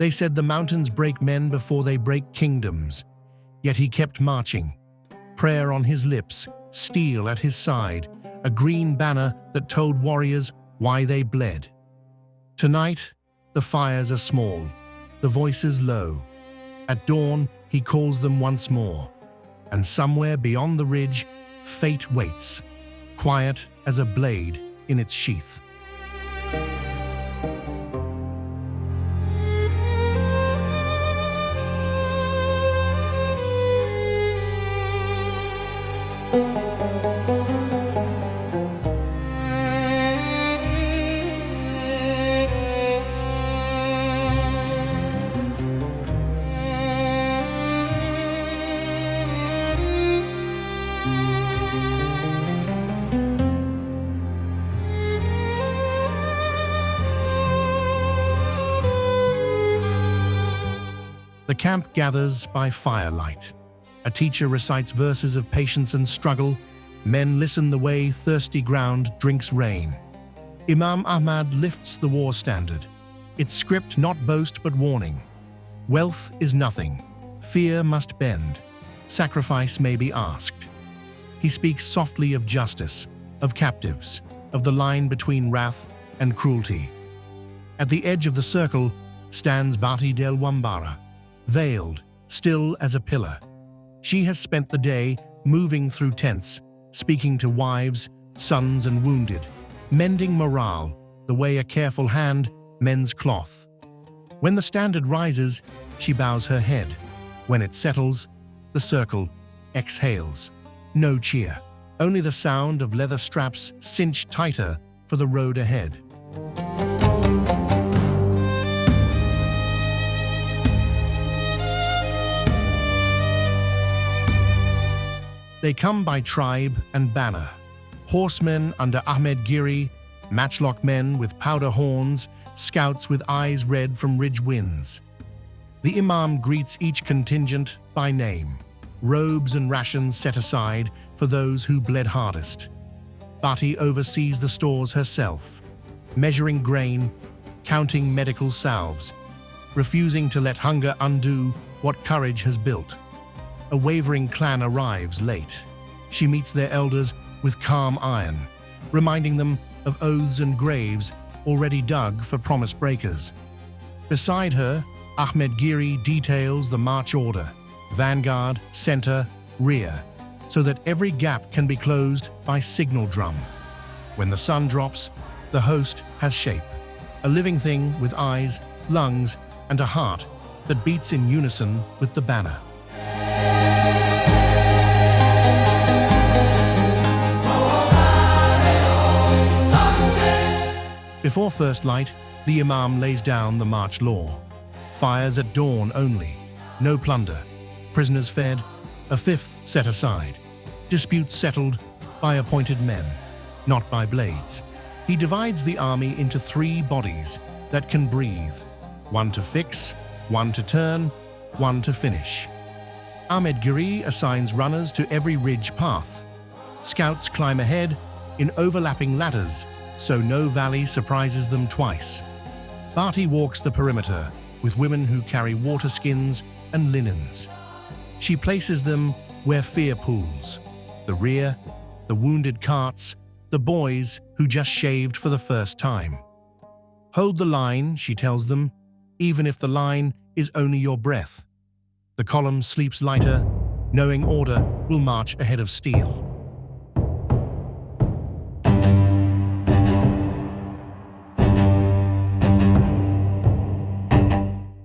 They said the mountains break men before they break kingdoms. Yet he kept marching, prayer on his lips, steel at his side, a green banner that told warriors why they bled. Tonight, the fires are small, the voices low. At dawn, he calls them once more. And somewhere beyond the ridge, fate waits, quiet as a blade in its sheath. The camp gathers by firelight. A teacher recites verses of patience and struggle. Men listen the way thirsty ground drinks rain. Imam Ahmad lifts the war standard. Its script not boast but warning. Wealth is nothing. Fear must bend. Sacrifice may be asked. He speaks softly of justice, of captives, of the line between wrath and cruelty. At the edge of the circle stands Bati Del Wanbara, veiled, still as a pillar. She has spent the day moving through tents, speaking to wives, sons and wounded, mending morale the way a careful hand mends cloth. When the standard rises, she bows her head. When it settles, the circle exhales. No cheer, only the sound of leather straps cinched tighter for the road ahead. They come by tribe and banner. Horsemen under Ahmed Giri, matchlock men with powder horns, scouts with eyes red from ridge winds. The Imam greets each contingent by name, robes and rations set aside for those who bled hardest. Bati oversees the stores herself, measuring grain, counting medical salves, refusing to let hunger undo what courage has built. A wavering clan arrives late. She meets their elders with calm iron, reminding them of oaths and graves already dug for promise breakers. Beside her, Ahmed Giri details the march order, vanguard, center, rear, so that every gap can be closed by signal drum. When the sun drops, the host has shape, a living thing with eyes, lungs, and a heart that beats in unison with the banner. Before first light, the Imam lays down the march law. Fires at dawn only, no plunder, prisoners fed, a fifth set aside, disputes settled by appointed men, not by blades. He divides the army into 3 bodies that can breathe, one to fix, one to turn, one to finish. Ahmed Giri assigns runners to every ridge path. Scouts climb ahead in overlapping ladders, so no valley surprises them twice. Bati walks the perimeter with women who carry water skins and linens. She places them where fear pools, the rear, the wounded carts, the boys who just shaved for the first time. Hold the line, she tells them, even if the line is only your breath. The column sleeps lighter, knowing order will march ahead of steel.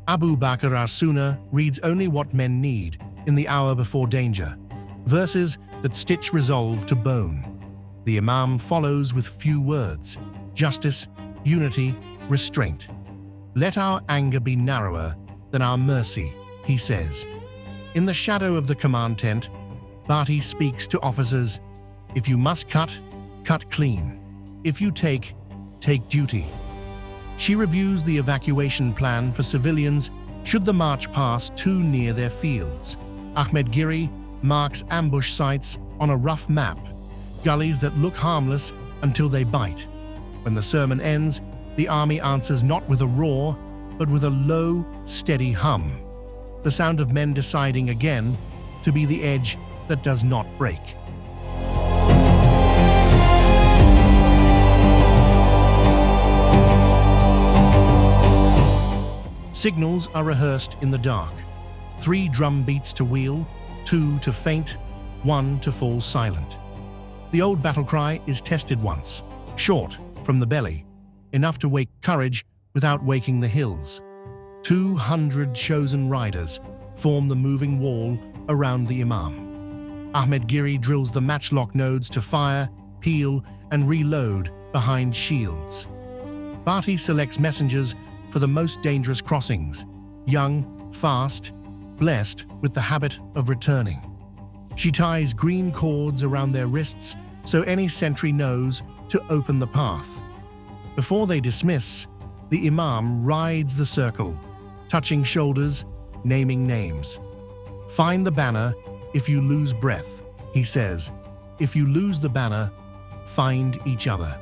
Abu Bakr as-Sunnah reads only what men need in the hour before danger, verses that stitch resolve to bone. The Imam follows with few words, justice, unity, restraint. Let our anger be narrower than our mercy, he says. In the shadow of the command tent, Bati speaks to officers, if you must cut, cut clean. If you take duty. She reviews the evacuation plan for civilians should the march pass too near their fields. Ahmed Giri marks ambush sites on a rough map, gullies that look harmless until they bite. When the sermon ends, the army answers not with a roar, but with a low, steady hum, the sound of men deciding again to be the edge that does not break. Signals are rehearsed in the dark. 3 drum beats to wheel, 2 to faint, 1 to fall silent. The old battle cry is tested once, short, from the belly, enough to wake courage without waking the hills. 200 chosen riders form the moving wall around the Imam. Ahmad Giri drills the matchlock nodes to fire, peel, and reload behind shields. Bati selects messengers for the most dangerous crossings, young, fast, blessed with the habit of returning. She ties green cords around their wrists so any sentry knows to open the path. Before they dismiss, the Imam rides the circle, touching shoulders, naming names. "Find the banner if you lose breath," he says. "If you lose the banner, find each other."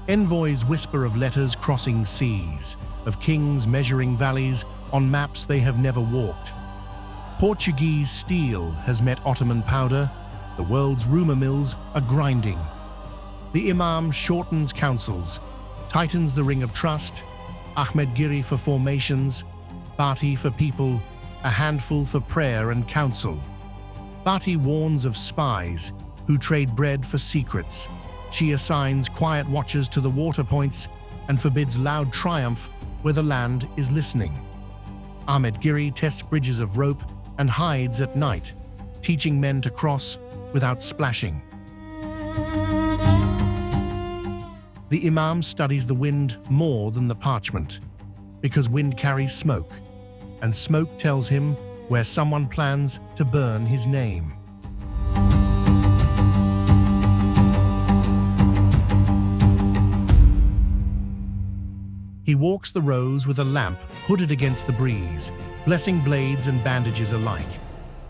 Envoys whisper of letters crossing seas, of kings measuring valleys on maps they have never walked. Portuguese steel has met Ottoman powder, the world's rumor mills are grinding. The Imam shortens councils, tightens the ring of trust, Ahmad Giri for formations, Bati for people, a handful for prayer and counsel. Bati warns of spies who trade bread for secrets. She assigns quiet watchers to the water points and forbids loud triumph where the land is listening. Ahmad Giri tests bridges of rope and hides at night, teaching men to cross without splashing. The Imam studies the wind more than the parchment, because wind carries smoke, and smoke tells him where someone plans to burn his name. He walks the rows with a lamp hooded against the breeze, blessing blades and bandages alike.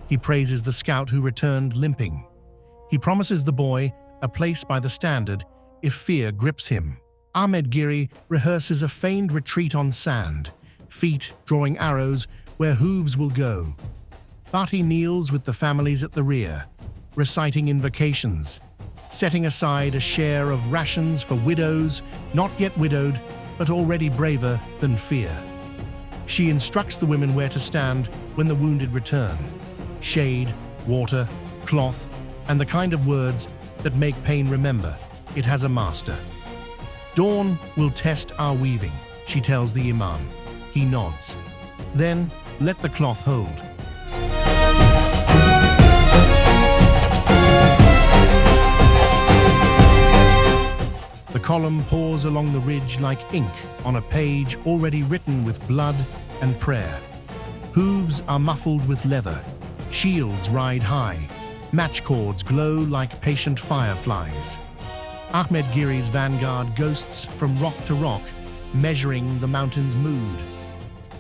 He praises the scout who returned limping. He promises the boy a place by the standard if fear grips him. Ahmad Giri rehearses a feigned retreat on sand, feet drawing arrows where hooves will go. Bati kneels with the families at the rear, reciting invocations, setting aside a share of rations for widows, not yet widowed, but already braver than fear. She instructs the women where to stand when the wounded return. Shade, water, cloth, and the kind of words that make pain remember it has a master. "Dawn will test our weaving," she tells the Imam. He nods. "Then let the cloth hold." The column pours along the ridge like ink on a page already written with blood and prayer. Hooves are muffled with leather, shields ride high, match cords glow like patient fireflies. Ahmad Giri's vanguard ghosts from rock to rock, measuring the mountain's mood.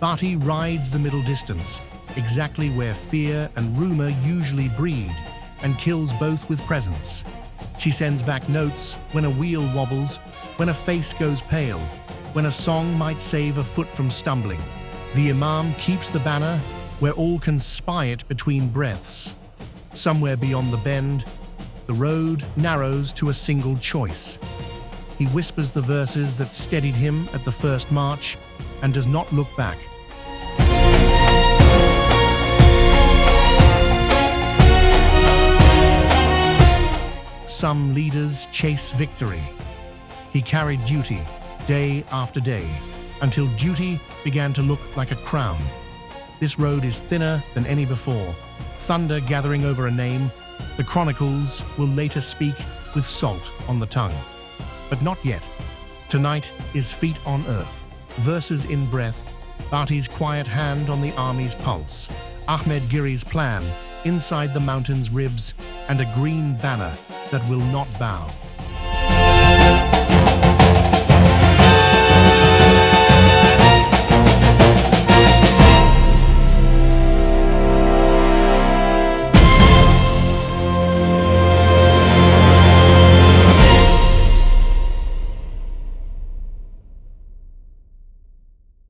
Bati rides the middle distance, exactly where fear and rumor usually breed, and kills both with presence. She sends back notes when a wheel wobbles, when a face goes pale, when a song might save a foot from stumbling. The Imam keeps the banner where all can spy it between breaths. Somewhere beyond the bend, the road narrows to a single choice. He whispers the verses that steadied him at the first march and does not look back. Some leaders chase victory. He carried duty day after day until duty began to look like a crown. This road is thinner than any before, thunder gathering over a name. The chronicles will later speak with salt on the tongue. But not yet. Tonight is feet on earth, verses in breath, Bati's quiet hand on the army's pulse, Ahmad Giri's plan inside the mountain's ribs, and a green banner that will not bow.